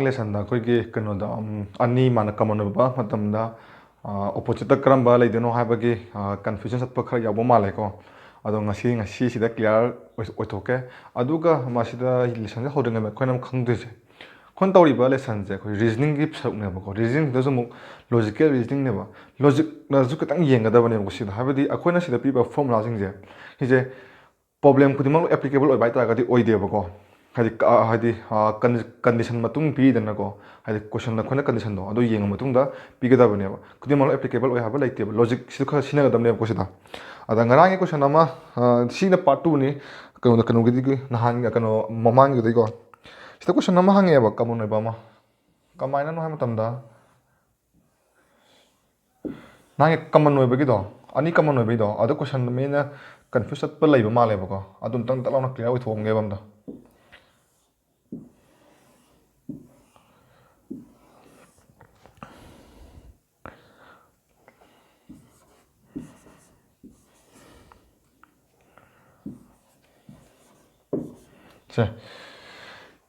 Lesson अखोगी कनोद अनी मान कमन opposite करम लेदनो हाबगी कन्फ्यूजन चटप खर याब मालेको अदो ngasi ngasi sida clear oitoke aduga masida lesson se hodeng me khoinam khangdise khon tawriba lesson je khoi reasoning gi sakne ba ko reasoning da mu logical reasoning ne ba logic na ju katang yenga da bane ko sida habadi akhoina sida piba formula sing je hije problem khudimang applicable oi bai ta ga di oi de ba ko hadi condition matung pi dana ko hadi question na khona condition do ado yenga matung da pi ga da bane ba khudimang applicable oi haba laite ba logic sidu kha sina ga dam ne ko sida ada ngarang question ama sina part 2 ni kano gi nahan ga kano mamang gi ko sida question ama hange ba kamun oi ba ma kamaina no ha matam da nang kamun oi ba gi do ani kamun oi ba do ado question me na confuse at pa lai ba ma le ba ko adum tang talaw na clear oi thong ge bam da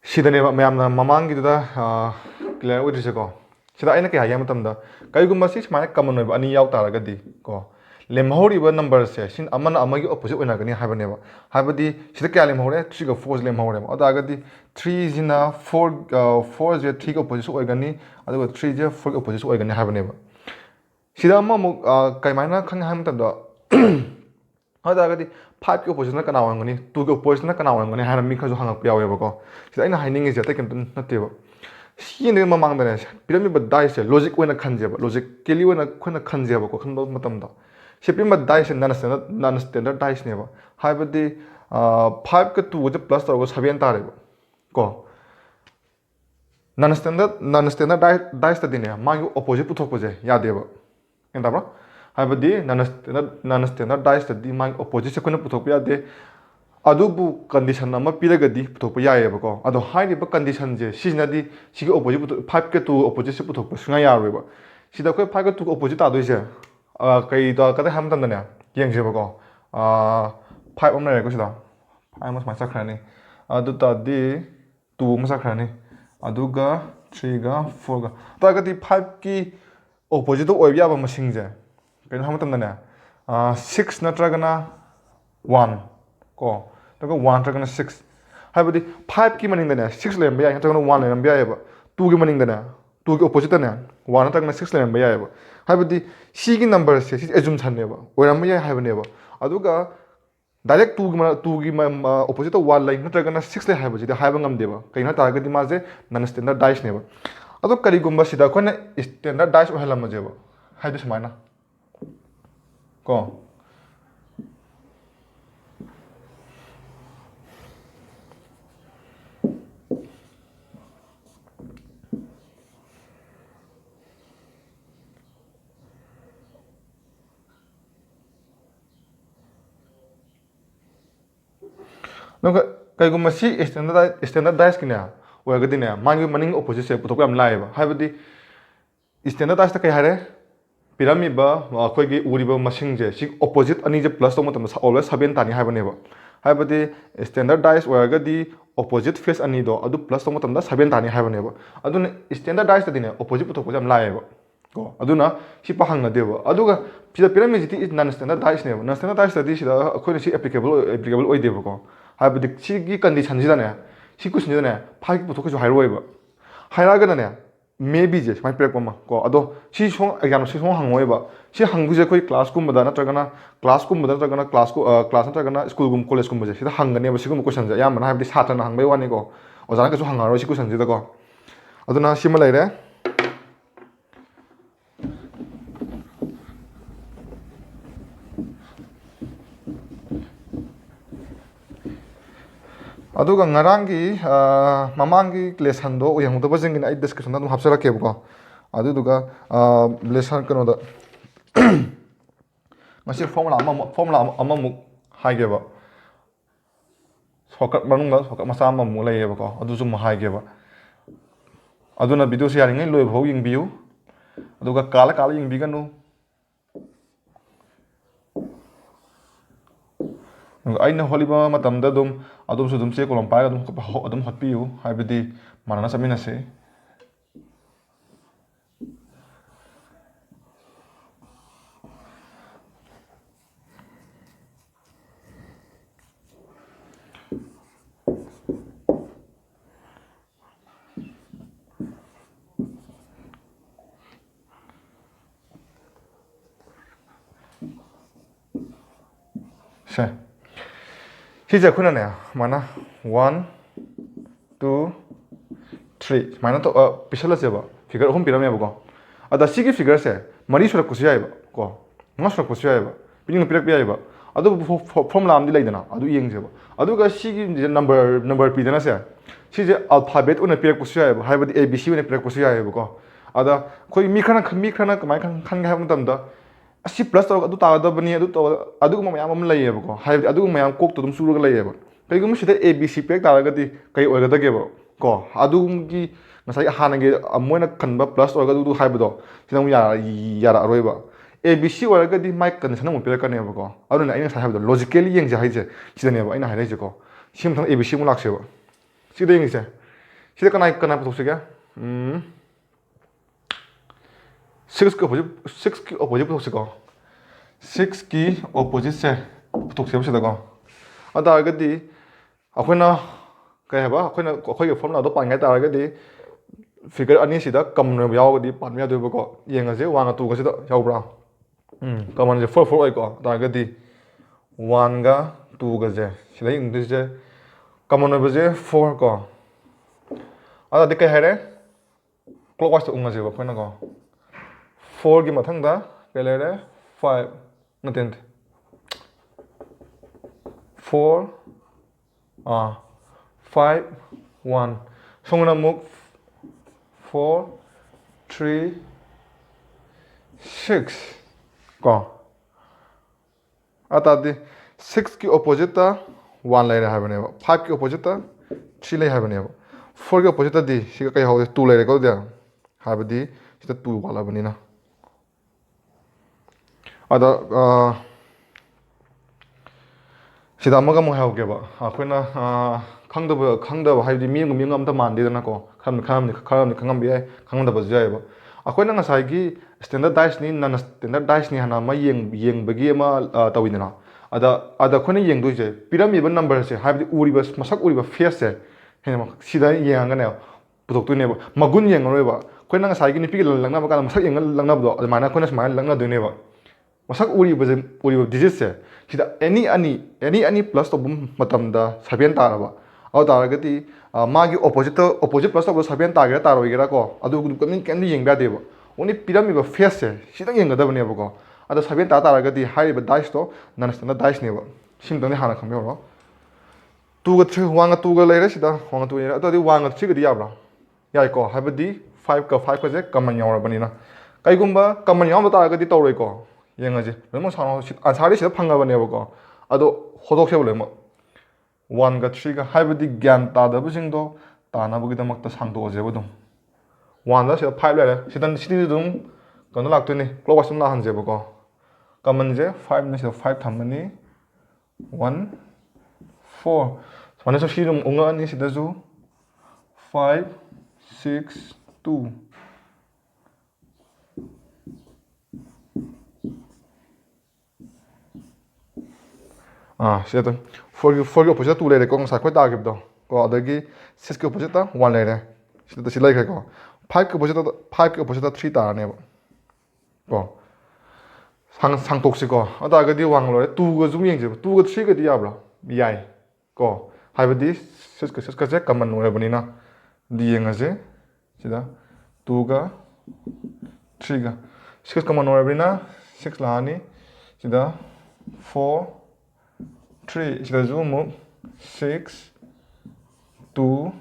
시드네 ma'am ममांग clear ओद्रिसेको सिदा अइना के हाय मतमदा कईगुम six माने कमन ओइबा अनि याव तारगदी को लेमहौरिबा number से सिन अमन अमगी ऑपोजिट ओइनागनी हाबनेबा हाबदी सिदा क्या लेमहौरे 3 का 4 लेमहौरे अदागदी 3 जिना 4 जे 3 का ऑपोजिट ओइगनी अदुगा 3 जे 4 का ऑपोजिट ओइगनी हाबनेबा सिदा अममु कइमाइना खंग हाम तदा अदागदी 5 के ऑपोजिट ना कना वंगनी 2 के ऑपोजिट ना कना वंगनी हाना मी खजु हंगक यावेबको सिदा अइना हाइनिंग जे तकेम नतेबा सिने ममांगदने पिरामिड डाइस लॉजिक ओइना खनजेबा लॉजिकली ओइना खोना खनजेबको खनबा मतमदा सिपिम डाइस नन स्टैंडर्ड डाइस नेबा हाइबदी 5 के 2 जे प्लस तरो 7 तारेबा को नन स्टैंडर्ड डाइस तदिने मागी ऑपोजिट पुथोकजे यादेबा एंदाबा हाइबदी नन स्टैंडर्ड डाइस तदि मागी ऑपोजिट से खोना पुथोक यादे अदुबु कंडीशन अमा पिरगदी पुथोक यायेबको अदो हाइरिबा कंडीशन जे सिजनादी सिगे ऑपोजिट 5 के 2 ऑपोजिट से पुथोक सुंगा यारोबा सिदा कोइ 5 के 2 ऑपोजिट तादोइसे कई तो कते हम तंदने येंगजेबको 5 ओम लेको सिदा 5 मस मासा खरानी अदु तादि 2 मसा खरानी अदुगा 3 गा 4 गा तागदी 5 की ऑपोजिट ओइब याबा मसिंगजे कई हम तंदने 6 नत्रगना 1 को तको 1 नत्रगना 6 हाइबदी 5 की मनिंगदने 6 लेम याय नत्रगना 1 लेम यायबा 2 की मनिंगदने 2 की ऑपोजिट ने 1 नत्रगना 6 लेम यायबा हाइबदी सिगी नंबर से एजुम छनेबा ओइरम याय हाइबनेबा अदुगा डायरेक्ट 2 की ऑपोजिट 1 लाइन नत्रगना 6 ले हाइबजी हाइबा ngam कइना तागदी माजे नन स्टैंडर्ड डाइस नेबा अदु करिगुम्बा सिदा कोने स्टैंडर्ड डाइस ओहलमजेबा हाइदि समाइना को कईगुम स्टैंडर्ड डाइस की ओगदिने मांग मनिंग ऑपोजिट से पुथोक याम लाइबा हाइबदी स्टैंडर्ड डाइस कई हारे पिरामिबा अखोगी उरिबा मसिंग जे सि ऑपोजिट अनि जे प्लस तो मतम ऑलवेज 7 तानी हाइबनेबा हाइबदी स्टैंडर्ड डाइस ओगदी ऑपोजिट फेस अनि दो अदु प्लस तो मतम 7 तानी हाइबनेबा अदुने स्टैंडर्ड डाइस तदिने ऑपोजिट पुथोक याम लाइबा को अदुना सि पहंगदेबा अदुगा पिदा पिरामिड जिति इज नन स्टैंडर्ड डाइस नेबा नन स्टैंडर्ड डाइस तदि सिदा अखोने सि एप्लीकेबल ओइदेबा को हाइबदी सिगी कंडीशन जिदाने सी क्वेश्चन जिदाने 5 पुथोक जो हाइरोइबा हाइरागने मे बी जे माइ प्रेक को अदो सी सोंग एग्जाम सी सोंग हंगोइबा सी हंगुजे कोई क्लास कुमदा नत्रगना क्लास कुमदा नत्रगना क्लास नत्रगना स्कूल गुम कॉलेज कुमजे सिदा हंगने बसिगुम क्वेश्चन जे यामना हाइबदी सात्रना हंगबै वानी को ओजाना कसु हंगारो सी क्वेश्चन जिदा को अदुना सिमा लैरे अदुगा ngaranggi mamanggi lesson do uyangdaba jingin ai description da hapsarake ko aduduga lesson kano da ngasi formula amamuk haigeba sokat manungda sokat masa amamu layeba ko adu zum haigeba aduna video se yaringai loi bhau yingbiu aduga kala yingbiganu aina holiba matamda dum adum su dum se kolom pai adum hotpiu haibidi manana samina se 시제 아코나네 마나 1 2 3 마나 또 피셜라세바 피거 홈 피라메버고 아다 시기 피거세 마리 수락고스 야이바 고 nga 수락고스 야이바 비닝 피락 야이바 아도 포뮬라 암디 레이드나 아도 이행제바 아도가 시기 넘버 피드나세 시제 알파벳 오네 피락고스 야이바 하이바디 ABC 오네 피락고스 야이바 고 아다 거의 미크라나 그마이 칸가 하면 담다 C 플러스 또 따다버니 아도 뭐 야만 레이바 고 하이바디 아도 뭐 꼭도 좀 수르가 레이바 그리고 시대 ABC 피락 따라가디 그이 오이가다게바 고 아도기 masai hanage amoina kanba plus orga du haibodo sinam yara aroiba abc orga di mic kan sanam pela kan eba ko aruna aina sa haibodo logically yeng je haije sidane ba aina haije ko sim thang abc mu lakse ba sida yeng se sida kana putok ga 6 ki opposite putok se ko 6 ki opposite se putok se sida ko ada ga di akoina kai haba akoina khoi formula do pangai ta ga di figure ani sida kamno yaugadi panmya do ko yenga je wanga tu ga sida yaubra kaman je 4 4 ai ko ta ga di 1 ga 2 ga je sida ing de je kamno ba je 4 ko ada de kai hare clockwise to unga je ba phana ko 4 gi mathang da pelere 5 naten 4 5 1 songna muk 4 3 6 ko atadi 6 ki opposite ta 1 lai ra habane 5 ki opposite ta 3 lai habane 4 ki opposite ta di siga kai haude 2 lai re ko dia habadi sita 2 wala bani na ada sida amaga mo hauge ba akoina khangdaba haibdi ming amta mandidana ko khangam bi khangdaba jaiba akoina ngasai gi standardize ni non standardize ni hana ma yeng bagi ma tawidina ada khone yeng do je pyramid ba number se haibdi uriba masak uriba face se hena sida yeng ngane putok tu ne ba magun yeng roi ba khoina ngasai gi ni pi langna ba ka masak yeng langna ba do mana khona smile langna do ne ba masak uriba digit se sida any plus to bum matam da sabian taraba au taragati magi opposite plus to sabian target taroigera ko adu kamin kan yeng ba deba oni pyramid ba face se sida yeng da bane ba ko ada sabian taragati high ba dice to nan standard dice ne ba sim dang hana kham yo tu ga 3 wanga tu ga leire sida wanga tu ya adu wanga 3 ga di yabra yai ko habadi 5 ka je kaman yaw bani na kai gumba kaman yaw da taragati tawroi ko yengaje 너무 상황 안사리 시다 판가바네 보고 아도 호독해볼래 뭐 1가 3가 하이브디 간 따다부징도 따나보기다막다 상도 어제보동 1다 시다 5 레래 시단 시디둥 건너 락도니 클로바스 나 한제 보고 까만제 5는 시다 5 담으니 1 4 만에서 시름 옹아니 시다주 5 6 2 시다 4기 opposite 2 레래 거 사 거의 다 깁도 거 어디기 6기 opposite 1 레래 시다 실라이 거 5기 opposite 3 따네 거 상독시고 아다 그디 왕로에 2가 좀 영제 2가 3가 디야브라 미야이 거 하이버디 6가 제 까만 노래 보니나 디영아제 시다 2가 3가 6 까만 노래 보니나 6 라니 시다 4 3 시다 zoom 6 2 5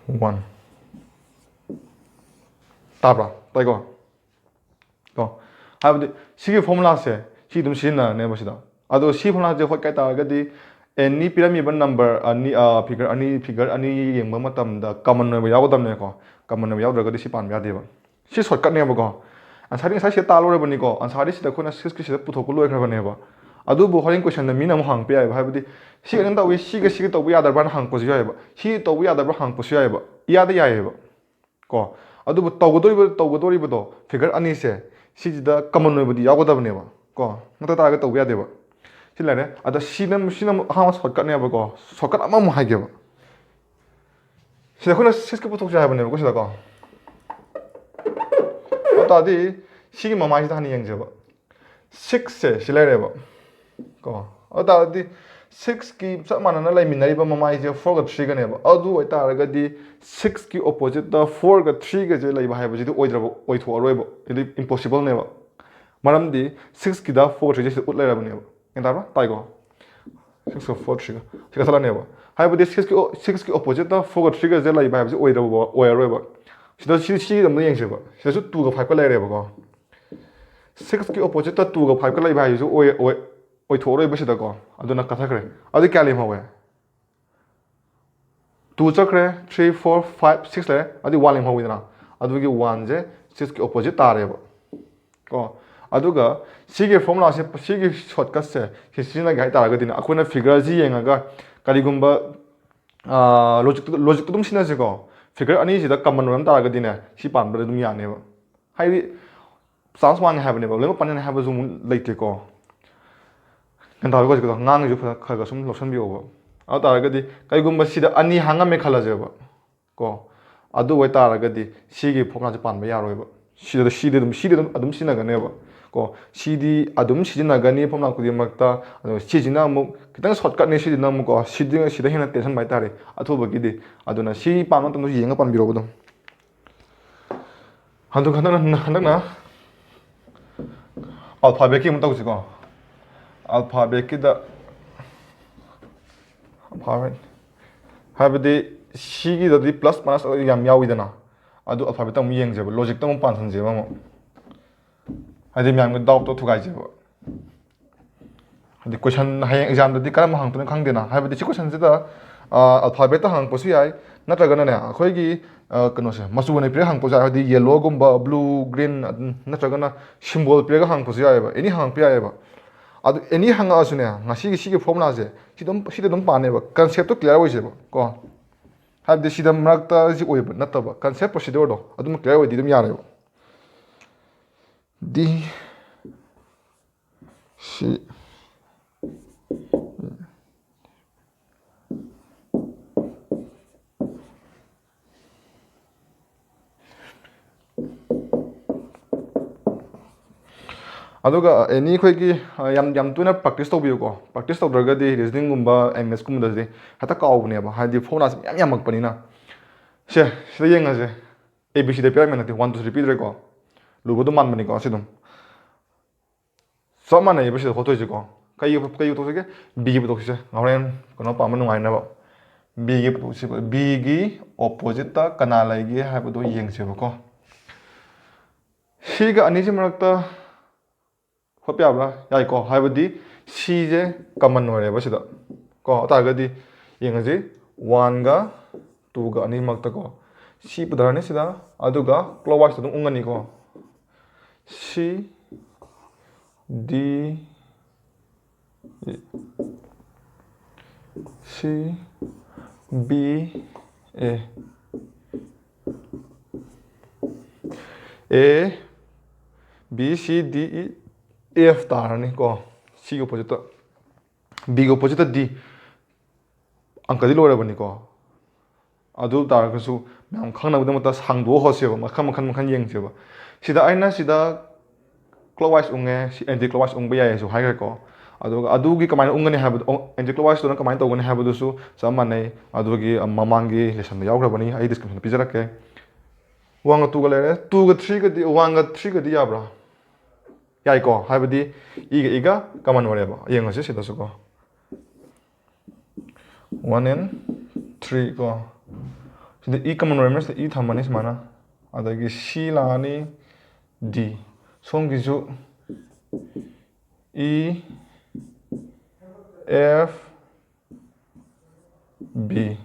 1 따브라 따이거 또 하이버디 시기 포뮬라세 시좀 시나 보시다 아도 시 포뮬라 제 호까이 따가디 any pyramid number figure ani yengba matamda common number yagodamne ko common number yaudragadi si pan yadeba si shortcut ne ba ansari sai se talo rebani ko ansari sida khona 6 ki sida puthok loi khra bane ba adu bo horing question na mina mo hang pe ai ba habdi si nda wi si ga to ya dar ban hang ko ya ba si to ya dar ba hang ko ya ba ya da ya ba ko adu bo to go do figure ani se si da common number di yagodabne ba ko nata ta ga to ya de ba 실례네. 아다 시는 하나 섞었네 하고 섞었 아마 뭐 하게 봐. 시다 그나 시스케부터 혹시 해보네 보고 시다가. 아다디 시기 마마이다 하니 영제바 6세 실레레바 거 어다디 6기 ꯆꯞ ꯃꯥꯟꯅꯅ ꯂꯩꯃꯤꯟꯅꯔꯤꯕ ꯃꯃꯥꯏꯁꯦ 4ꯒ 3ꯒꯅꯦꯕ ꯑꯗꯨ ꯑꯣꯏꯇꯥꯔꯒꯗꯤ 6기 ꯑꯣꯄꯣꯖꯤꯠꯇ 4ꯒ 3ꯒꯁꯦ ꯂꯩꯕ ꯍꯥꯏꯕꯁꯤꯗꯤ ꯑꯣꯏꯊꯣꯛꯑꯔꯣꯏꯕ ꯏꯗꯤ ꯏꯝꯄꯣꯁꯤꯕꯜꯅꯦꯕ ꯃꯔꯝꯗꯤ 6기다 4가 3제 ꯁꯤꯗ ꯎꯠ ꯂꯩꯔꯕꯅꯦꯕ ꯒ꯭ꯌꯥꯟ ꯇꯥꯕ꯭ꯔꯥ ꯇꯥꯏꯀꯣ 6가 4 3가 시가 살아내봐 하이브디 6기 오포지트다 4가 3가제 라이브 하이브지 오이러봐 시다 시점도 ꯌꯦꯡꯁꯦꯕ 시다ꯁꯨ 2가 5가 ꯂꯩꯔꯦꯕꯀꯣ 6기 오포지트다 2가 5가 ꯂꯩꯕ 하이브지 오이ꯊꯣꯛꯑꯔꯣꯏꯕ ꯁꯤꯗꯀꯣ ꯑꯗꯨꯅ ꯀꯠꯊꯈ꯭ꯔꯦ ꯑꯗꯨ ꯀꯌꯥ ꯂꯦꯝꯍꯧꯋꯦ 2 ꯆꯠꯈ꯭ꯔꯦ 3 4 5 6 ꯂꯩꯔꯦ ꯑꯗꯨ 1 ꯂꯦꯝꯍꯧꯋꯤꯗꯅ ꯑꯗꯨꯒꯤ 1ꯁꯦ 6기 오포지트 ꯇꯥꯔꯦꯕ ꯀꯣ ꯑꯗꯨꯒ 시기 포뮬라ꯁꯦ 시기 ሾ트ꯀꯠꯁꯦ 시ꯖꯤꯟꯅꯒꯦ ꯍꯥꯏꯇꯥꯔꯒꯗꯤꯅꯦ ꯑꯩꯈꯣꯏꯅ ꯐꯤꯒꯔꯁꯤ ꯌꯦꯡꯉꯒ ꯀꯔꯤꯒꯨꯝꯕ ꯂꯣꯖꯤꯛꯇꯣ ꯑꯗꯨꯝ 시ꯅꯁꯤꯀꯣ ꯐꯤꯒꯔ ꯑꯅꯤꯁꯤꯗ ꯀꯃꯟ ꯑꯣꯏꯔꯝ ꯇꯥꯔꯒꯗꯤꯅꯦ ꯁꯤ ꯄꯥꯟꯕꯗ ꯑꯗꯨꯝ ꯌꯥꯅꯦꯕ ꯍꯥꯏꯗꯤ ꯆꯥꯟꯁ ꯋꯥꯡꯉꯦ ꯍꯥꯏꯕꯅꯦꯕ ꯂꯣꯏꯅꯃꯛ ꯄꯥꯟꯅꯅꯤ ꯍꯥꯏꯕꯁꯨ ꯑꯃꯨꯛ ꯂꯩꯇꯦꯀꯣ ꯀꯩꯅꯣ ꯍꯧꯖꯤꯛꯀꯤꯗꯣ ꯉꯥꯡꯉꯤꯁꯨ ꯈꯔ ꯁꯨꯝ ꯂꯧꯁꯟꯕꯤꯌꯣꯕ ꯑꯗꯨ ꯇꯥꯔꯒꯗꯤ ꯀꯩꯒꯨꯝꯕ ꯁꯤꯗ ꯑꯅꯤ ꯍꯥꯡꯉꯝꯃꯦ ꯈꯜꯂꯁꯦꯕ ꯀꯣ ꯑꯗꯨ ꯑꯣꯏꯇꯥꯔꯒꯗꯤ 시기 포뮬라ꯁꯦ ꯄꯥꯟꯕ ꯌꯥꯔꯣꯏꯕ 시디 ꯑꯗꯨꯝ 시ꯖꯤꯟꯅꯒꯅꯦꯕ ꯀꯣ 시디 ꯑꯗꯨꯝ 시ꯖꯤꯟꯅꯒꯅꯤ 포뮬라 ꯈꯨꯗꯤꯡꯃꯛꯇ ꯑꯗꯨꯒ 시지나 ꯑꯃꯨꯛ ꯈꯤꯇꯪ ꯁꯣꯔꯠꯀꯠꯅꯤ 시디나 ꯑꯃꯨꯛꯀꯣ 시다 ꯍꯦꯟꯅ ꯇꯦꯟꯁꯟꯕ ꯍꯥꯏꯇꯥꯔꯦ ꯑꯊꯨꯕꯒꯤꯗꯤ ꯑꯗꯨꯅ 시 ꯄꯥꯟꯕ ꯃꯇꯝꯗꯁꯨ ꯌꯦꯡꯉ ꯄꯥꯟꯕꯤꯔꯣꯕ ꯑꯗꯨꯝ ꯑꯗꯨꯒ ꯍꯟꯗꯛꯅ 알파벳ꯀꯤ ꯑꯃꯨꯛ ꯇꯧꯁꯤꯀꯣ 알파벳ꯀꯤꯗ ꯍꯥꯏꯕꯗꯤ 시기ꯗꯗꯤ 플러스 마이너스 ꯌꯥꯝ ꯌꯥꯎꯋꯤꯗꯅ ꯑꯗꯨ 알파벳ꯇ ꯑꯃꯨꯛ ꯌꯦꯡꯖꯦꯕ ꯂꯣꯖꯤꯛꯇ ꯑꯃꯨꯛ ꯄꯥꯟꯁꯟꯖꯦꯕ ꯑꯃꯨꯛ 하여튼 ꯃꯌꯥꯝꯒꯤ ꯗꯥꯎꯠꯇꯣ ꯊꯨꯒꯥꯏꯖꯦꯕ 하여튼 ꯀꯣꯏꯁꯟ ꯍꯌꯦꯡ ꯑꯦꯛꯖꯥꯝꯗꯗꯤ ꯀꯔꯝꯕ ꯍꯪꯉꯛꯇꯣꯏꯅꯣ ꯈꯪꯗꯦꯅ ꯍꯥꯏꯕꯗꯤ ꯁꯤ ꯀꯣꯏꯁꯟꯁꯤꯗ 알파벳ꯇ ꯍꯪꯉꯛꯄꯁꯨ ꯌꯥꯏ ꯅꯠꯇ꯭ꯔꯒꯅꯅꯦ ꯑꯩꯈꯣꯏꯒꯤ ꯀꯩꯅꯣꯁꯦ ꯃꯆꯨ ꯑꯣꯏꯅ ꯄꯤꯔꯒ ꯍꯪꯉꯛꯄꯁꯨ ꯌꯥꯏ ꯍꯥꯏꯕꯗꯤ ꯌꯦꯜꯂꯣꯒꯨꯝꯕ ꯕ꯭ꯂꯨ ꯒ꯭ꯔꯤꯟ ꯅꯠꯇ꯭ꯔꯒꯅ ꯁꯤꯝꯕꯣꯜ ꯄꯤꯔꯒ ꯍꯪꯉꯛꯄꯁꯨ ꯌꯥꯏꯑꯕ ꯑꯦꯅꯤ ꯍꯪꯉꯛꯄ ꯌꯥꯏꯑꯕ ꯑꯗꯨ ꯑꯦꯅꯤ ꯍꯪꯉꯛꯑꯁꯨꯅꯦ ꯉꯁꯤꯒꯤ 시기 ꯐꯣꯔꯃꯨꯂꯥꯁꯦ ꯁꯤꯗ ꯑꯗꯨꯝ ꯄꯥꯅꯦꯕ ꯀꯟꯁꯦꯞꯇꯣ ꯀ꯭ꯂꯤꯌꯥꯔ ꯑꯣꯏꯁꯦꯕ ꯀꯣ ꯍꯥꯏꯕꯗꯤ ꯁꯤꯗ ꯃꯔꯛꯇ ꯁꯤ ꯑꯣꯏꯕ ꯅꯠꯇꯕ ꯀꯟꯁꯦꯞ ꯄ꯭ꯔꯣꯁꯤꯗꯣꯔꯗꯣ ꯑꯗꯨꯝ ꯀ꯭ꯂꯤꯌꯥꯔ ꯑꯣꯏꯗꯤ ꯑꯗꯨꯝ ꯌꯥꯔꯦꯕ ꯗꯤ 시 ꯑꯗꯨꯒ ꯑꯦꯅꯤ ꯑꯩꯈꯣꯏꯒꯤ ꯌꯥꯝ ꯇꯣꯏꯅ ꯄ꯭ꯔꯥꯛꯇꯤꯁ ꯇꯧꯕꯤꯌꯨꯀꯣ ꯄ꯭ꯔꯥꯛꯇꯤꯁ ꯇꯧꯗ꯭ꯔꯒꯗꯤ ꯔꯤꯖꯅꯤꯡꯒꯨꯝꯕ ꯏꯪꯂꯤꯁꯀꯨꯝꯕꯗꯗꯤ ꯍꯦꯛꯇ ꯀꯥꯎꯕꯅꯦꯕ ꯍꯥꯏꯗꯤ ꯐꯣꯔꯃꯨꯂꯥꯁꯦ ꯃꯌꯥꯝ ꯌꯥꯝꯃꯛꯄꯅꯤꯅ ꯁꯤꯗ ꯌꯦꯡꯉꯁꯦ ꯑꯦ ꯕꯤ ꯁꯤꯗ ꯄꯤꯔꯛꯃꯦ ꯅꯠꯇꯦ 1 2 3 ꯄꯤꯗ꯭ꯔꯦꯀꯣ ꯂꯨꯕ ꯑꯗꯨꯝ ꯃꯥꯟꯕꯅꯤꯀꯣ ꯁꯤ ꯑꯗꯨꯝ ꯆꯞ ꯃꯥꯟꯅꯩꯕ ꯁꯤꯗ ꯍꯣꯠꯇꯣꯏꯁꯤꯀꯣ ꯀꯩ ꯄꯨꯊꯣꯛꯁꯤꯒꯦ ꯕꯤꯒꯤ ꯄꯨꯊꯣꯛꯁꯤꯁꯦ ꯍꯣꯔꯦꯟ ꯀꯩꯅꯣ ꯄꯥꯝꯕ ꯅꯨꯡꯉꯥꯏꯅꯕ ꯕꯤꯒꯤ ꯄꯨꯊꯣꯛꯁꯤꯕ ꯕꯤꯒꯤ ꯑꯣꯄꯣꯖꯤꯠꯇ ꯀꯅꯥ ꯂꯩꯒꯦ ꯍꯥꯏꯕꯗꯣ ꯌꯦꯡꯁꯦꯕꯀꯣ 시가 ꯑꯅꯤꯁꯤ ꯃꯔꯛꯇ ꯍꯣꯠꯄ ꯌꯥꯕ꯭ꯔꯥ ꯌꯥꯏꯀꯣ ꯍꯥꯏꯕꯗꯤ 시제 ꯀꯃꯟ ꯑꯣꯏꯔꯦꯕ ꯁꯤꯗ ꯀꯣ ꯑꯇꯥꯔꯒꯗꯤ ꯌꯦꯡꯉꯁꯤ 1가 2가 ꯑꯅꯤꯃꯛꯇꯀꯣ 시 ꯄꯨꯊꯔꯅꯤ ꯁꯤꯗ ꯑꯗꯨꯒ ꯀ꯭ꯂꯣꯛꯋꯥꯏꯁꯇ ꯑꯗꯨꯝ ꯎꯪꯉꯅꯤꯀꯣ C D C B A B C D E F ꯇꯥꯔꯅꯤꯀꯣ Cꯒꯤ ꯑꯣꯄꯣꯖꯤꯠꯇ Bꯒꯤ ꯑꯣꯄꯣꯖꯤꯠꯇ D ꯑꯪꯀꯗꯤ ꯂꯣꯏꯔꯕꯅꯤꯀꯣ ꯑꯗꯨ ꯇꯥꯔꯒꯁꯨ ꯃꯌꯥꯝ ꯈꯪꯅꯕꯒꯤꯗꯃꯛꯇ ꯁꯥꯡꯗꯣꯛꯑ ꯍꯣꯠꯁꯦꯕ ꯃꯈꯜ ꯌꯦꯡꯁꯦꯕ ꯁꯤꯗ ꯑꯩꯅ ꯁꯤꯗ ꯀ꯭ꯂꯣꯛꯋꯥꯏꯁ ꯎꯪꯉꯦ ꯑꯦꯟꯇꯤ ꯀ꯭ꯂꯣꯛꯋꯥꯏꯁ ꯎꯪꯕ ꯌꯥꯏꯁꯨ ꯍꯥꯏꯈ꯭ꯔꯦꯀꯣ ꯑꯗꯨꯒ ꯑꯗꯨꯒꯤ ꯀꯃꯥꯏꯅ ꯎꯪꯒꯅꯤ ꯍꯥꯏꯕꯗꯣ ꯑꯦꯟꯇꯤ ꯀ꯭ꯂꯣꯛꯋꯥꯏꯁꯇꯨꯅ ꯀꯃꯥꯏꯅ ꯇꯧꯒꯅꯤ ꯍꯥꯏꯕꯗꯨꯁꯨ ꯆꯞ ꯃꯥꯟꯅꯩ ꯑꯗꯨꯒꯤ ꯃꯃꯥꯡꯒꯤ ꯂꯦꯁꯟꯗ ꯌꯥꯎꯈ꯭ꯔꯕꯅꯤ ꯑꯩ ꯗꯤꯁꯀ꯭ꯔꯤꯞꯁꯟꯗ ꯄꯤꯖꯔꯛꯀꯦ 1ꯒ 2가 ꯂꯩꯔꯦ 2ꯒ 3ꯒꯗꯤ 1ꯒ 3ꯒꯗꯤ ꯌꯥꯕ꯭ꯔꯥ ꯌꯥꯏꯀꯣ ꯍꯥꯏꯕꯗꯤ 이가 이가 कमन 어려워 이행하시 시다수고 1 and 3 거 근데 이 common 어려면서 이 담만이 많아 아다기 C 라니 D 송기주 E F B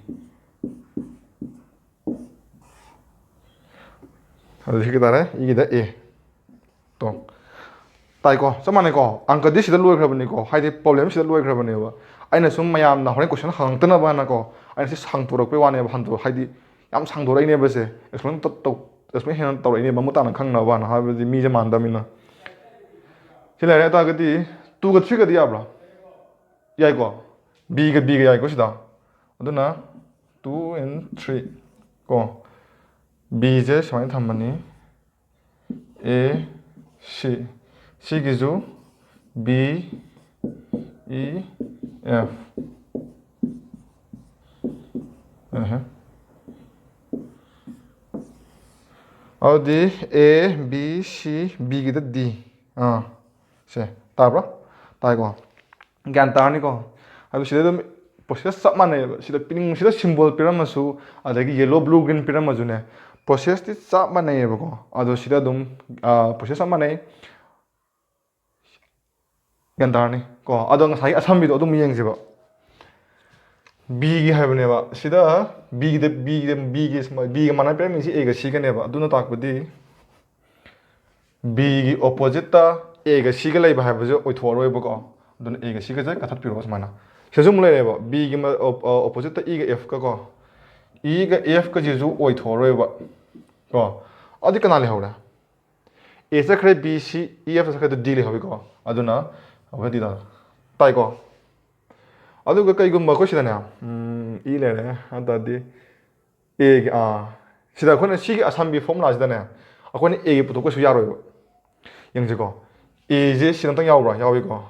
아주 쉽게 따라 이게 다 A 또 ताइको चमाने को अंक दि सिदा लोय खरबनि को हाइदि प्रॉब्लम सिदा लोय खरबनि बा आइना सुम मयाम ना हरे क्वेश्चन हांगतना बा ना को आइना सि सांगतोरक पे वाने हंतो हाइदि याम सांगदोराइने बसे एक्सप्लेन तो एक्सप्लेन हेन तौराइने बमु ताना खंगना बा ना हाबदि मी जे मानदमिना सिलारे ता गदि 2 गा 3 गा दि याब्रा याइको B गा याइको सिदा अदुना 2 and 3 को B जे समाय थमनि A C C기죠 B E F 어디 A B C B기다 D 세 따브라 따이고 ꯒ꯭ꯌꯥꯟ ꯇꯥꯔꯅꯤꯀꯣ ꯑꯗꯨ ꯁꯤꯗ ꯑꯗꯨꯝ ꯄ꯭ꯔꯣꯁꯦꯁ ꯆꯞ ꯃꯥꯟꯅꯩꯑꯕ ꯁꯤꯗ ꯄꯤꯅꯤꯡꯕꯁꯤꯗ ꯁꯤꯝꯕꯣꯜ ꯄꯤꯔꯝꯃꯁꯨ ꯑꯗꯒꯤ ꯌꯦꯜꯂꯣ ꯕ꯭ꯂꯨ ꯒ꯭ꯔꯤꯟ ꯄꯤꯔꯝꯃꯁꯨꯅꯦ ꯄ꯭ꯔꯣꯁꯦꯁꯇꯤ ꯆꯞ ꯃꯥꯟꯅꯩꯑꯕꯀꯣ ꯑꯗꯣ ꯁꯤꯗ ꯑꯗꯨꯝ ꯄ꯭ꯔꯣꯁꯦꯁ ꯆꯞ ꯃꯥꯟꯅꯩ ꯒ꯭ꯌꯥꯟ ꯇꯥꯔꯅꯤ ꯀꯣ ꯑꯗꯣ ꯉꯁꯥꯏꯒꯤ ꯑꯁꯝꯕꯤꯗꯣ ꯑꯗꯨꯝ ꯌꯦꯡꯁꯦꯕ Bꯒꯤ ꯍꯥꯏꯕꯅꯦꯕ ꯁꯤꯗ Bꯒ ꯃꯥꯟꯅ ꯄꯤꯔꯝꯃꯤꯁꯤ Aꯒ Cꯒꯅꯦꯕ ꯑꯗꯨꯅ ꯇꯥꯛꯄꯗꯤ Bꯒꯤ ꯑꯣꯄꯣꯖꯤꯠꯇ Aꯒ Cꯒ ꯂꯩꯕ 하이ꯕꯁꯦ ꯑꯣꯏꯊꯣꯛꯑꯔꯣꯏꯕꯀꯣ ꯑꯗꯨꯅ Aꯒ Cꯒꯁꯦ ꯀꯛꯊꯠꯄꯤꯔꯣ ꯁꯨꯃꯥꯏꯅ ꯁꯤꯗꯁꯨ ꯑꯃꯨꯛ ꯂꯩꯔꯦꯕ Bꯒꯤ ꯑꯣꯄꯣꯖꯤꯠꯇ Eꯒ Fꯒ ꯀꯣ Eꯒ Fꯒꯁꯤꯁꯨ ꯑꯣꯏꯊꯣꯛꯑꯔꯣꯏꯕ ꯀꯣ ꯑꯗꯨꯗꯤ ꯀꯅꯥ ꯂꯩꯍꯧꯔꯦ A ꯆꯠꯈ꯭ꯔꯦ B C E F ꯆꯠꯈ꯭ꯔꯦ D ꯂꯩꯍꯧꯏꯀꯣ ꯑꯗꯨꯅ ꯑꯩꯈꯣꯏꯗꯤ ꯇꯥꯏꯀꯣ ꯑꯗꯨꯒ ꯀꯩꯒꯨꯝꯕ ꯑꯩꯈꯣꯏ ꯁꯤꯗꯅꯦ E ꯂꯩꯔꯦ ꯑꯗꯨꯗꯤ Aꯒꯤ ꯁꯤꯗ ꯑꯩꯈꯣꯏꯅ ꯁꯤꯒꯤ ꯑꯁꯝꯕꯤ ꯐꯣꯔꯃꯨꯂꯥꯁꯤꯗꯅꯦ ꯑꯩꯈꯣꯏꯅ Aꯒꯤ ꯄꯨꯊꯣꯛꯄꯁꯨ ꯌꯥꯔꯣꯏꯕ ꯌꯦꯡꯁꯤꯀꯣ Aꯁꯦ ꯁꯤꯗ ꯑꯝꯇꯪ ꯌꯥꯎꯕ꯭ꯔꯥ ꯌꯥꯎꯏꯀꯣ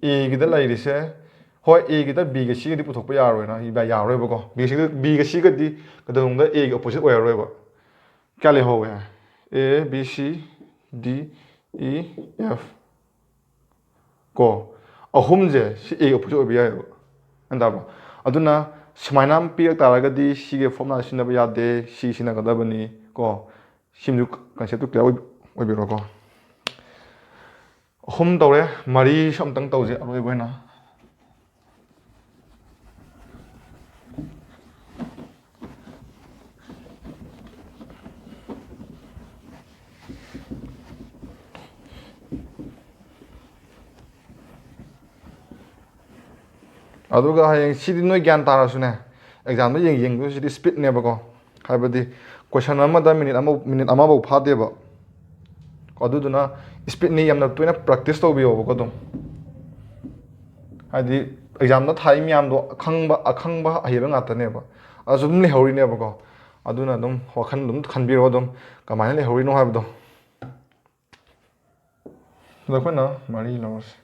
Aꯒꯤꯗ ꯂꯩꯔꯤꯁꯦ ꯍꯣꯏ Aꯒꯤꯗ Bꯒ Cꯒꯗꯤ ꯄꯨꯊꯣꯛꯄ ꯌꯥꯔꯣꯏꯅ ꯌꯥꯔꯣꯏꯕꯀꯣ Bꯒ Cꯒꯗꯤ ꯀꯩꯗꯧꯅꯨꯡꯗ Aꯒꯤ ꯑꯣꯄꯣꯖꯤꯠ ꯑꯣꯏꯔꯔꯣꯏꯕ ꯀꯌꯥ ꯂꯩꯍꯧꯋꯦ A B C D E F ꯀꯣ ꯑꯍꯨꯝꯁꯦ ꯁꯤ Aꯒꯤ ꯑꯣꯄꯣꯖꯤꯠ ꯑꯣꯏꯕ ꯌꯥꯏꯑꯕ ꯇꯥꯕ꯭ꯔꯣ ꯑꯗꯨꯅ ꯁꯨꯃꯥꯏꯅ ꯄꯤꯔꯛ ꯇꯥꯔꯒꯗꯤ ꯁꯤꯒꯤ ꯐꯣꯔꯃꯨꯂꯥ ꯁꯤꯖꯤꯟꯅꯕ ꯌꯥꯗꯦ ꯁꯤ ꯁꯤꯖꯤꯟꯅꯒꯗꯕꯅꯤ ꯀꯣ ꯁꯤꯃꯁꯨ ꯀꯟꯁꯦꯞꯇꯨ ꯀ꯭ꯂꯤꯌꯥꯔ ꯑꯣꯏꯕꯤꯔꯣꯀꯣ ꯑꯍꯨꯝ ꯇꯧꯔꯦ ꯃꯔꯤꯁꯨ ꯑꯝꯇꯪ ꯇꯧꯁꯦ ꯑꯔꯣꯏꯕ ꯑꯣꯏꯅ ꯑꯗꯨꯒ ꯍꯌꯦꯡ ꯁꯤꯗꯤ ꯅꯣꯏ ꯒ꯭ꯌꯥꯟ ꯇꯥꯔꯁꯨꯅꯦ ꯑꯦꯛꯖꯥꯝꯗ ꯌꯦꯡꯗꯣꯏ ꯁꯤꯗꯤ ꯁ꯭ꯄꯤꯠꯅꯦꯕꯀꯣ ꯍꯥꯏꯕꯗꯤ ꯀꯣꯏꯁꯟ ꯑꯃꯗ ꯃꯤꯅꯤꯠ ꯑꯃꯐꯥꯎ ꯐꯥꯗꯦꯕ ꯑꯗꯨꯗꯨꯅ ꯁ꯭ꯄꯤꯠꯅꯤ ꯌꯥꯝꯅ ꯇꯣꯏꯅ ꯄ꯭ꯔꯦꯛꯇꯤꯁ ꯇꯧꯕꯤꯌꯣꯕꯀꯣ ꯑꯗꯨꯝ ꯍꯥꯏꯗꯤ ꯑꯦꯛꯖꯥꯝꯗ ꯊꯥꯔꯤ ꯃꯌꯥꯝꯗꯣ ꯑꯈꯪꯕ ꯑꯍꯩꯕ ꯉꯥꯛꯇꯅꯦꯕ ꯑꯗꯨꯁꯨ ꯑꯗꯨꯝ ꯂꯩꯍꯧꯔꯤꯅꯦꯕꯀꯣ ꯑꯗꯨꯅ ꯑꯗꯨꯝ ꯋꯥꯈꯜ ꯑꯗꯨꯝ ꯈꯟꯕꯤꯔꯣ ꯑꯗꯨꯝ ꯀꯃꯥꯏꯅ ꯂꯩꯍꯧꯔꯤꯅꯣ ꯍꯥꯏꯕꯗꯣ ꯑꯗꯣ ꯑꯩꯈꯣꯏꯅ ꯃꯔꯤ ꯂꯧꯔꯁꯤ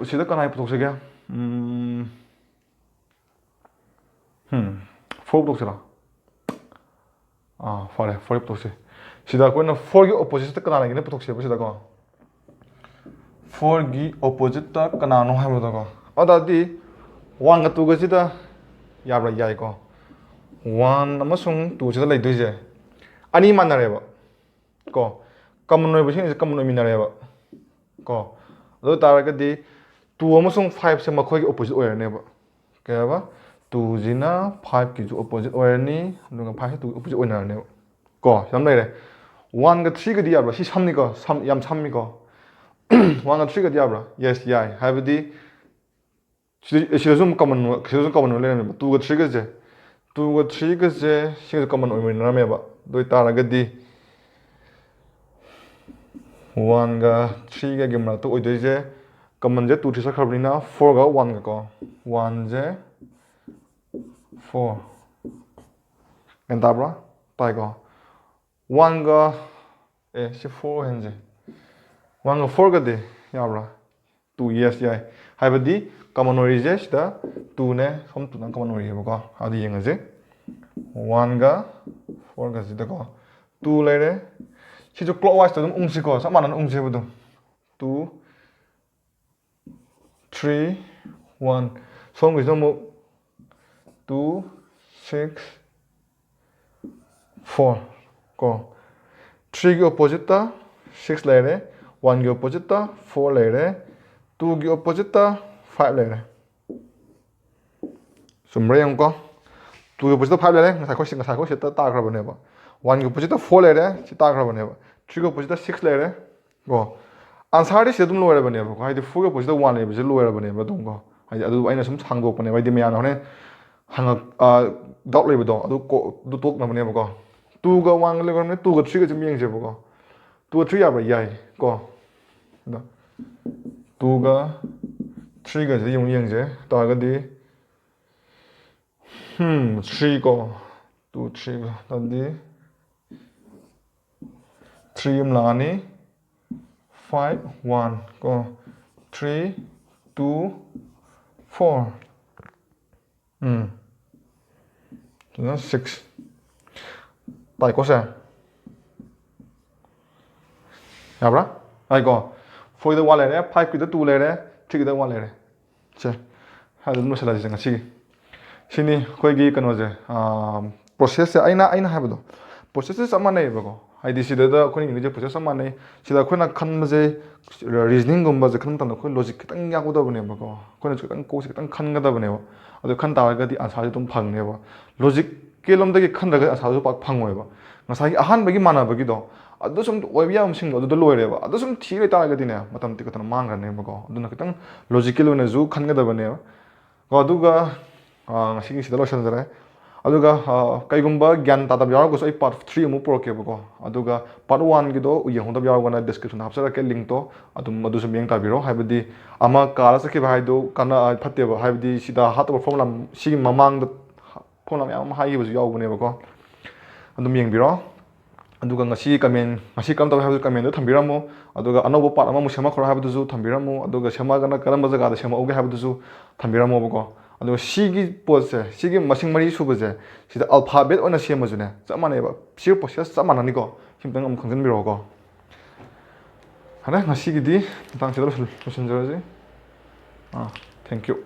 ꯁꯤꯗ ꯀꯅꯥꯒꯤ ꯄꯨꯊꯣꯛꯁꯤꯒꯦ ꯐꯣꯔ ꯄꯨꯊꯣꯛꯁꯤꯔꯥ ꯐꯔꯦ ꯐꯣꯔ ꯄꯨꯊꯣꯛꯁꯤ ꯁꯤꯗ ꯑꯩꯈꯣꯏꯅ ꯐꯣꯔꯒꯤ ꯑꯣꯄꯣꯖꯤꯠꯇ ꯀꯅꯥ ꯂꯩꯒꯦꯅ ꯄꯨꯊꯣꯛꯁꯦꯕ ꯁꯤꯗꯀꯣ ꯐꯣꯔꯒꯤ ꯑꯣꯄꯣꯖꯤꯠꯇ ꯀꯅꯥꯅꯣ ꯍꯥꯏꯕꯗꯀꯣ ꯑꯗꯨꯗꯤ ꯋꯥꯟꯒ ꯇꯨꯒꯁꯤꯗ ꯌꯥꯕ꯭ꯔꯥ ꯌꯥꯏꯀꯣ ꯋꯥꯟ ꯑꯃꯁꯨꯡ ꯇꯨꯁꯤꯗ ꯂꯩꯗꯣꯏꯁꯦ ꯑꯅꯤ ꯃꯥꯟꯅꯔꯦꯕ ꯀꯣ ꯀꯃꯟ ꯑꯣꯏꯕꯁꯤꯡꯁꯦ ꯀꯃꯟ ꯑꯣꯏꯃꯤꯟꯅꯔꯦꯕ ꯀꯣ ꯑꯗꯨ ꯇꯥꯔꯒꯗꯤ 2 ꯑꯃꯁꯨꯡ 5ꯁꯦ ꯃꯈꯣꯏꯒꯤ ꯑꯣꯄꯣꯖꯤꯠ ꯑꯣꯏꯔꯅꯦꯕ ꯀꯩ ꯍꯥꯏꯕ 2ꯁꯤꯅ 5ꯀꯤꯁꯨ ꯑꯣꯄꯣꯖꯤꯠ ꯑꯣꯏꯔꯅꯤ ꯑꯗꯨꯒ 5ꯁꯤ 2ꯒꯤ ꯑꯣꯄꯣꯖꯤꯠ ꯑꯣꯏꯅꯔꯅꯦꯕ ꯀꯣ ꯁꯤꯗ ꯂꯩꯔꯦ 1ꯒ 3ꯒꯗꯤ ꯌꯥꯕ꯭ꯔꯥ ꯁꯤ ꯁꯝꯅꯤꯀꯣ ꯌꯥꯝ ꯁꯝꯃꯤꯀꯣ 1ꯒ 3ꯒꯗꯤ ꯌꯥꯕ꯭ꯔꯥ ꯌꯦꯁ ꯌꯥꯏ ꯍꯥꯏꯕꯗꯤ ꯁꯤꯗꯁꯨ ꯀꯃꯟ ꯑꯣꯏꯅ ꯂꯩꯔꯝꯃꯦꯕ 2ꯒ 3ꯒꯁꯦ 2ꯒ 3ꯒꯁꯦ ꯁꯤꯒꯁꯨ ꯀꯃꯟ ꯑꯣꯏꯃꯤꯟꯅꯔꯝꯃꯦꯕ ꯑꯗꯨ ꯑꯣꯏꯇꯥꯔꯒꯗꯤ 1ꯒ 3ꯒꯒꯤ ꯃꯔꯛꯇ ꯑꯣꯏꯗꯣꯏꯁꯦ ꯀꯃꯟꯁꯦ 2 3 ꯆꯠꯈ꯭ꯔꯕꯅꯤꯅ 4ꯒ 1ꯒ ꯀꯣ 1ꯁꯦ 4 ꯒ꯭ꯌꯥꯟ ꯇꯥꯕ꯭ꯔꯥ ꯇꯥꯏꯀꯣ 1ꯒ ꯁꯤ 4 ꯑꯣꯏꯍꯟꯁꯦ 1ꯒ 4ꯒꯗꯤ ꯌꯥꯕ꯭ꯔꯥ 2 ꯌꯦꯁ ꯌꯥꯏ ꯍꯥꯏꯕꯗꯤ ꯀꯃꯟ ꯑꯣꯏꯔꯤꯁꯦ ꯁꯤꯗ 2ꯅꯦ ꯁꯣꯝ 2ꯅ ꯀꯃꯟ ꯑꯣꯏꯔꯤꯑꯕꯀꯣ ꯑꯗꯨ ꯌꯦꯡꯉꯁꯤ 1ꯒ 4ꯒꯁꯤꯗꯀꯣ 2 ꯂꯩꯔꯦ 시죠 clockwise 좀 웅시고 sama 웅시해보도 2 3 1 손을 뭐 2 6 4 고 3기 opposite 6 레레 1기 opposite 4 레레 2기 opposite 5 레레 숨레용 거 2기 opposite 5 레레 사고 싶다 딱 그러면 해봐 1기 opposite 4 레레 딱 그러면 해봐 3기 opposite 6 레레 고 안사리 시도 lower bane ba haidi 4 opposite 1 le bi lower bane ba dum ko ꯍꯥꯏꯗꯤ ꯑꯗꯨ ꯑꯩꯅ ꯁꯨꯝ ꯍꯥꯡꯗꯣꯛꯄꯅꯦꯕ ꯍꯥꯏꯗꯤ ꯃꯌꯥꯝꯅ ꯍꯣꯔꯦꯟ ꯗꯥꯎꯠ ꯂꯩꯕꯗꯣ ꯑꯗꯨ ꯇꯣꯛꯅꯕꯅꯦꯕꯀꯣ 2ꯒ 1ꯒ ꯂꯩꯕꯅꯦ 2ꯒ 3ꯒ ꯁꯨꯝ ꯌꯦꯡꯁꯦꯕꯀꯣ 2ꯒ 3 ꯌꯥꯕ꯭ꯔꯥ ꯌꯥꯏ ꯀꯣ ꯑꯗꯣ 2ꯒ 3ꯒꯁꯦ ꯌꯦꯡꯁꯦ ꯇꯥꯔꯒꯗꯤ 3 ꯀꯣ 2 3 ꯑꯗꯨꯗꯤ 3 ꯑꯃ ꯂꯥꯛꯑꯅꯤ 5 1 ꯀꯣ 3 2 4 6 ꯇꯥꯏꯀꯣ ꯁꯦ ꯌꯥꯕ꯭ꯔꯥ ꯍꯥꯏꯀꯣ 4ꯒꯤꯗ 1 ꯂꯩꯔꯦ 5ꯒꯤꯗ 2 ꯂꯩꯔꯦ 3ꯒꯤꯗ 1 ꯂꯩꯔꯦ ꯁꯦ ꯑꯗꯨꯝ ꯂꯣꯏꯁꯤꯜꯂꯁꯤ ꯉꯁꯤꯒꯤ ꯁꯤꯅꯤ ꯑꯩꯈꯣꯏꯒꯤ ꯀꯩꯅꯣꯁꯦ ꯄ꯭ꯔꯣꯁꯦꯁꯁꯦ ꯑꯩꯅ ꯍꯥꯏꯕꯗꯣ ꯄ꯭ꯔꯣꯁꯦꯁꯁꯦ ꯆꯞ ꯃꯥꯟꯅꯩꯌꯦꯕꯀꯣ ꯍꯥꯏꯗꯤ ꯁꯤꯗ ꯑꯩꯈꯣꯏꯅ ꯏꯪꯂꯤꯁꯦ ꯄ꯭ꯔꯣꯁꯦꯁ ꯆꯞ ꯃꯥꯟꯅꯩ ꯁꯤꯗ ꯑꯩꯈꯣꯏꯅ ꯈꯟꯕꯁꯦ ꯔꯤꯖꯅꯤꯡꯒꯨꯝꯕꯁꯦ ꯈꯟꯕ ꯃꯇꯝꯗ ꯑꯩꯈꯣꯏ ꯂꯣꯖꯤꯛ ꯈꯤꯇꯪ ꯌꯥꯎꯒꯗꯕꯅꯦꯕꯀꯣ ꯑꯩꯈꯣꯏꯅꯁꯨ ꯈꯤꯇꯪ ꯀꯣꯛꯁꯦ ꯈꯤꯇꯪ ꯈꯟꯒꯗꯕꯅꯦꯕ ꯑꯗꯨ ꯈꯟ ꯇꯥꯔꯒꯗꯤ ꯑꯟꯁꯥꯔꯁꯦ ꯑꯗꯨꯝ ꯐꯪꯅꯦꯕ ꯂꯣꯖꯤꯛꯀꯤ ꯂꯣꯝꯗꯒꯤ ꯈꯟꯗ꯭ꯔꯒꯗꯤ ꯑꯟꯁꯥꯔꯁꯨ ꯄꯥꯛ ꯐꯪꯉꯣꯏꯕ ꯉꯁꯥꯏꯒꯤ ꯑꯍꯥꯟꯕꯒꯤ ꯃꯥꯟꯅꯕꯒꯤꯗꯣ ꯑꯗꯨ ꯁꯨꯝ ꯑꯣꯏꯕ ꯌꯥꯕ ꯃꯁꯤꯡꯗꯣ ꯑꯗꯨꯗ ꯂꯣꯏꯔꯦꯕ ꯑꯗꯨ ꯁꯨꯝ ꯊꯤꯔ ꯂꯩꯇꯥꯔꯒꯗꯤꯅꯦ ꯃꯇꯝ ꯇꯤꯛꯀꯠꯇꯅ ꯃꯥꯡꯈ꯭ꯔꯅꯦꯕꯀꯣ ꯑꯗꯨꯅ ꯈꯤꯇꯪ ꯂꯣꯖꯤꯀꯦꯜ ꯑꯣꯏꯅꯁꯨ ꯈꯟꯒꯗꯕꯅꯦꯕ ꯀꯣ ꯑꯗꯨꯒ ꯉꯁꯤꯒꯤ ꯁꯤꯗ ꯂꯣꯏꯁꯤꯟꯖꯔꯦ ꯑꯗꯨꯒ ꯀꯩꯒꯨꯝꯕ ꯒ꯭ꯌꯥꯟ ꯇꯥꯗꯕ ꯌꯥꯎꯔꯒꯁꯨ ꯑꯩ ꯄꯥꯔꯠ 3 ꯑꯃꯨꯛ ꯄꯨꯔꯛꯀꯦꯕꯀோ ꯑꯗꯨꯒ ꯄꯥꯔꯠ 1ꯒꯤꯗꯣ ꯌꯦꯡꯍꯧꯗꯕ ꯌꯥꯎꯔꯒꯅ ꯗꯤꯁꯀ꯭ꯔꯤꯞꯁꯟꯗ ꯍꯥꯞꯆꯔꯛꯀꯦ ꯂꯤꯡꯛꯇꯣ ꯑꯗꯨꯝ ꯑꯗꯨꯁꯨ ꯃꯤꯠꯌꯦꯡ ꯇꯥꯕꯤꯔꯣ ꯍꯥꯏꯕꯗꯤ ꯑꯃ ꯀꯥꯔ ꯆꯠꯈꯤꯕ ꯍꯥꯏꯗꯨ ꯐꯠꯇꯦꯕ ꯍꯥꯏꯕꯗꯤ ꯁꯤꯗ ꯍꯥꯞꯇꯕ ꯐꯣꯔꯃꯨꯂꯥ ꯁꯤꯒꯤ ꯃꯃꯥꯡꯗ ꯐꯣꯔꯃꯨꯂꯥ ꯃꯌꯥꯝ ꯑꯃ ꯍꯥꯏꯈꯤꯕꯁꯨ ꯌꯥꯎꯕꯅꯦꯕꯀꯣ ꯑꯗꯨꯝ ꯌꯦꯡꯕꯤꯔꯣ ꯑꯗꯨꯒ ꯉꯁꯤ ꯉꯁꯤ ꯀꯔꯝ ꯇꯧꯋꯤ ꯍꯥꯏꯕꯗꯨ ꯀꯃꯦꯟꯗ ꯊꯝꯕꯤꯔꯝꯃꯨ ꯑꯗꯨꯒ ꯑꯅꯧꯕ ꯄꯥꯔꯠ ꯑꯃꯃꯨꯛ ꯁꯦꯝꯃꯛꯈ꯭ꯔꯣ ꯍꯥꯏꯕꯗꯨꯁꯨ ꯊꯝꯕꯤꯔꯝꯃꯨ ꯑꯗꯨꯒ ꯁꯦꯝꯃꯛꯑꯒꯅ ꯀꯔꯝꯕ ꯖꯒꯥꯗ ꯁꯦꯝꯃꯛꯎꯒꯦ ꯍꯥꯏꯕꯗꯨꯁꯨ ꯊꯝꯕꯤꯔꯝꯃꯣꯕꯀꯣ ꯑꯗꯨꯒ ꯁꯤꯒꯤ ꯄꯣꯠꯁꯦ ꯁꯤꯒꯤ ꯃꯁꯤꯡ 4 ꯁꯨꯕꯁꯦ ꯁꯤꯗ ꯑꯜꯐꯥꯕꯦꯠ ꯑꯣꯏꯅ ꯁꯦꯝꯃꯁꯨꯅꯦ ꯆꯞ ꯃꯥꯟꯅꯩꯕ ꯁꯤꯒꯤ ꯄ꯭ꯔꯣꯁꯦꯁ ꯆꯞ ꯃꯥꯟꯅꯅꯤꯀꯣ ꯁꯤꯝꯇꯪ ꯑꯃꯨꯛ ꯈꯪꯖꯤꯟꯕꯤꯔꯛꯑꯣꯀꯣ ꯐꯔꯦ ꯉꯁꯤꯒꯤꯗꯤ ꯃꯇꯥꯡꯁꯤꯗ ꯂꯣꯏꯁꯤꯟꯖꯔꯁꯤ ꯊꯦꯡꯛ ꯌꯨ